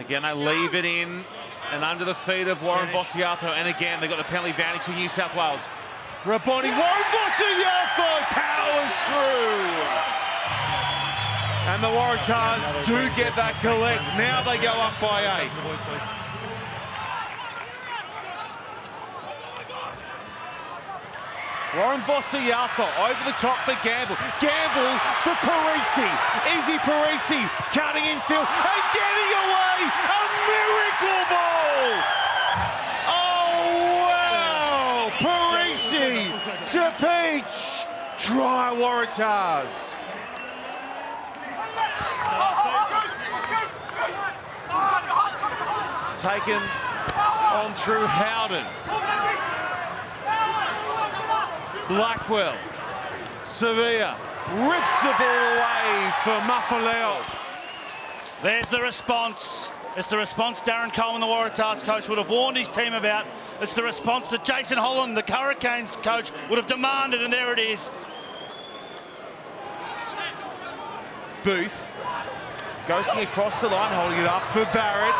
Again, they leave it in and under the feet of Warren Vosiato. And again, they've got the penalty advantage to New South Wales. Raboni, Warren Vosiato powers through. And the Waratahs do get that collect. Now they go up by 8. Warren Vosiato over the top for Gamble. Gamble for Parisi. Easy Parisi cutting infield and getting away. A miracle ball. Oh, wow. Parisi to Peach. Try Waratahs. Taken on through Howden. Blackwell, Sevilla rips the ball away for Mafaleo. There's the response. It's the response Darren Coleman, the Waratahs coach, would have warned his team about. It's the response that Jason Holland, the Hurricanes coach, would have demanded, and there it is. Booth, ghosting across the line, holding it up for Barrett.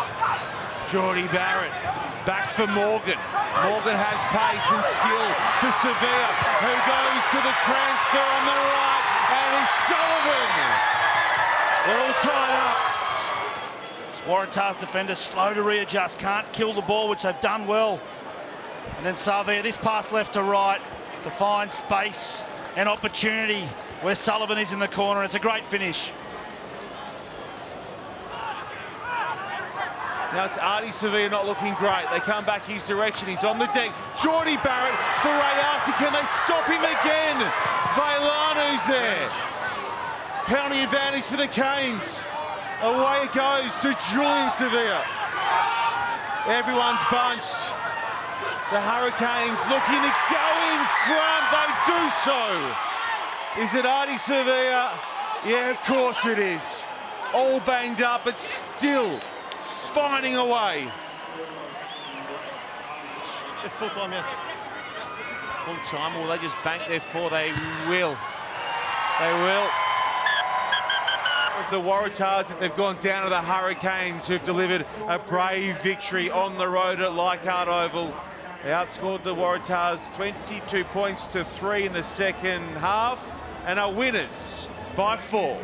Geordie Barrett, back for Morgan. Morgan has pace and skill for Sevilla, who goes to the transfer on the right, and is Sullivan. They're all tied up. Waratahs defenders slow to readjust, can't kill the ball, which they've done well. And then Savia, this pass left to right to find space and opportunity where Sullivan is in the corner. It's a great finish. Now it's Artie Sevilla not looking great. They come back his direction. He's on the deck. Geordie Barrett for Rayasi. Can they stop him again? Vailanu's there. Penalty advantage for the Canes. Away it goes to Julian Sevilla. Everyone's bunched. The Hurricanes looking to go in front. They do so. Is it Artie Sevilla? Yeah, of course it is. All banged up, but still finding a way. It's full time, yes. Full time, or they just bank there for? They will. They will. The Waratahs, they've gone down to the Hurricanes, who've delivered a brave victory on the road at Leichhardt Oval. They outscored the Waratahs 22 points to 3 in the second half and are winners by 4.